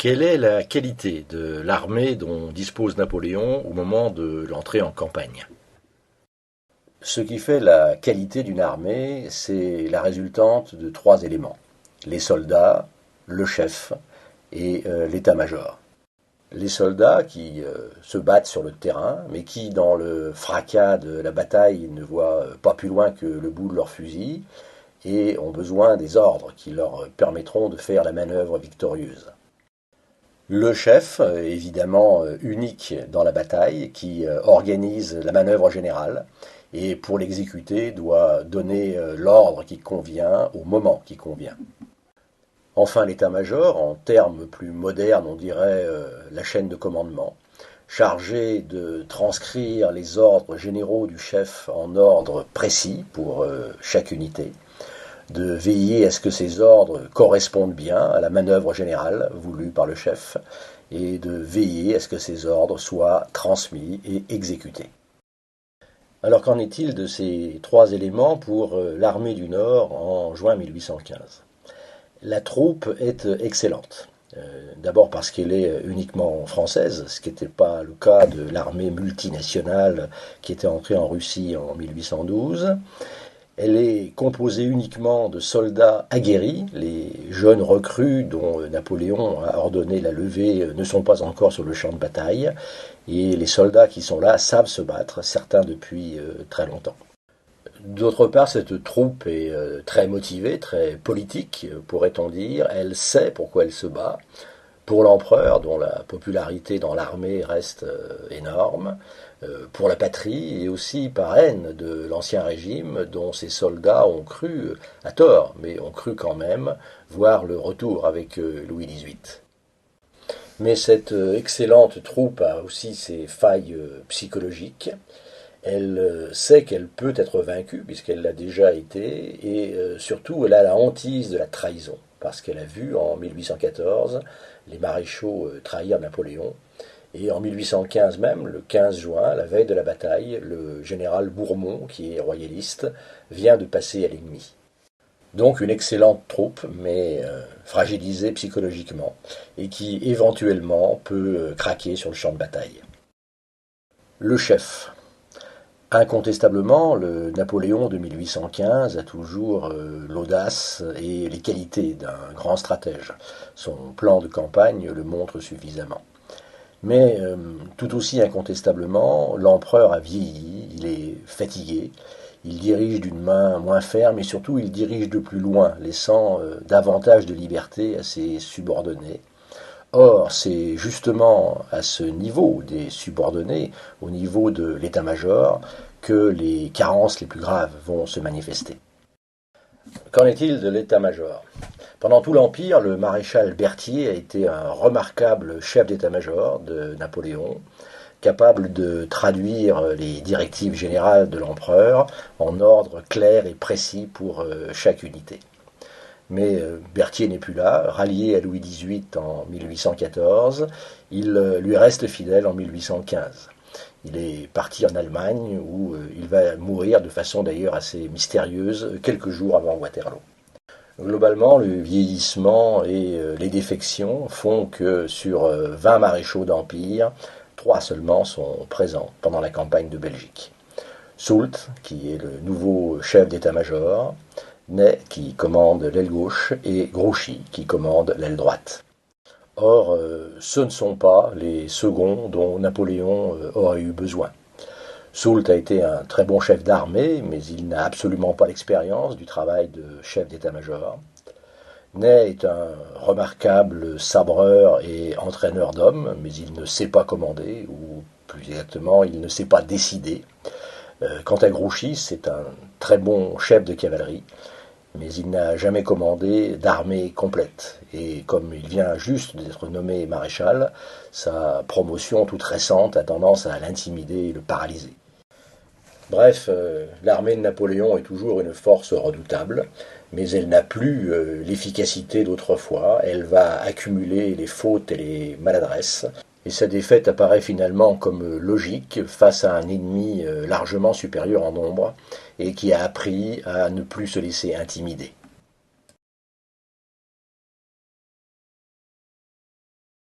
Quelle est la qualité de l'armée dont dispose Napoléon au moment de l'entrée en campagne? Ce qui fait la qualité d'une armée, c'est la résultante de trois éléments: les soldats, le chef et l'état-major. Les soldats qui se battent sur le terrain, mais qui, dans le fracas de la bataille, ne voient pas plus loin que le bout de leur fusil et ont besoin des ordres qui leur permettront de faire la manœuvre victorieuse. Le chef, évidemment unique dans la bataille, qui organise la manœuvre générale et pour l'exécuter doit donner l'ordre qui convient au moment qui convient. Enfin, l'état-major, en termes plus modernes, on dirait la chaîne de commandement, chargé de transcrire les ordres généraux du chef en ordre précis pour chaque unité, de veiller à ce que ces ordres correspondent bien à la manœuvre générale voulue par le chef, et de veiller à ce que ces ordres soient transmis et exécutés. Alors qu'en est-il de ces trois éléments pour l'armée du Nord en juin 1815 ? La troupe est excellente. D'abord parce qu'elle est uniquement française, ce qui n'était pas le cas de l'armée multinationale qui était entrée en Russie en 1812. Elle est composée uniquement de soldats aguerris. Les jeunes recrues dont Napoléon a ordonné la levée ne sont pas encore sur le champ de bataille, et les soldats qui sont là savent se battre, certains depuis très longtemps. D'autre part, cette troupe est très motivée, très politique, pourrait-on dire. Elle sait pourquoi elle se bat. Pour l'empereur, dont la popularité dans l'armée reste énorme, pour la patrie et aussi par haine de l'Ancien Régime, dont ces soldats ont cru, à tort, mais ont cru quand même, voir le retour avec Louis XVIII. Mais cette excellente troupe a aussi ses failles psychologiques. Elle sait qu'elle peut être vaincue, puisqu'elle l'a déjà été, et surtout elle a la hantise de la trahison, parce qu'elle a vu en 1814 les maréchaux trahir Napoléon, et en 1815 même, le 15 juin, la veille de la bataille, le général Bourmont, qui est royaliste, vient de passer à l'ennemi. Donc une excellente troupe, mais fragilisée psychologiquement, et qui éventuellement peut craquer sur le champ de bataille. Le chef. Incontestablement, le Napoléon de 1815 a toujours l'audace et les qualités d'un grand stratège. Son plan de campagne le montre suffisamment. Mais tout aussi incontestablement, l'empereur a vieilli, il est fatigué, il dirige d'une main moins ferme et surtout il dirige de plus loin, laissant davantage de liberté à ses subordonnés. Or, c'est justement à ce niveau des subordonnés, au niveau de l'état-major, que les carences les plus graves vont se manifester. Qu'en est-il de l'état-major ? Pendant tout l'Empire, le maréchal Berthier a été un remarquable chef d'état-major de Napoléon, capable de traduire les directives générales de l'empereur en ordre clair et précis pour chaque unité. Mais Berthier n'est plus là, rallié à Louis XVIII en 1814, il lui reste fidèle en 1815. Il est parti en Allemagne où il va mourir de façon d'ailleurs assez mystérieuse quelques jours avant Waterloo. Globalement, le vieillissement et les défections font que sur 20 maréchaux d'Empire, 3 seulement sont présents pendant la campagne de Belgique. Soult, qui est le nouveau chef d'état-major, Ney, qui commande l'aile gauche, et Grouchy, qui commande l'aile droite. Or, ce ne sont pas les seconds dont Napoléon aurait eu besoin. Soult a été un très bon chef d'armée, mais il n'a absolument pas l'expérience du travail de chef d'état-major. Ney est un remarquable sabreur et entraîneur d'hommes, mais il ne sait pas commander, ou plus exactement, il ne sait pas décider. Quant à Grouchy, c'est un très bon chef de cavalerie, mais il n'a jamais commandé d'armée complète. Et comme il vient juste d'être nommé maréchal, sa promotion toute récente a tendance à l'intimider et le paralyser. Bref, l'armée de Napoléon est toujours une force redoutable, mais elle n'a plus l'efficacité d'autrefois, elle va accumuler les fautes et les maladresses, et sa défaite apparaît finalement comme logique face à un ennemi largement supérieur en nombre, et qui a appris à ne plus se laisser intimider.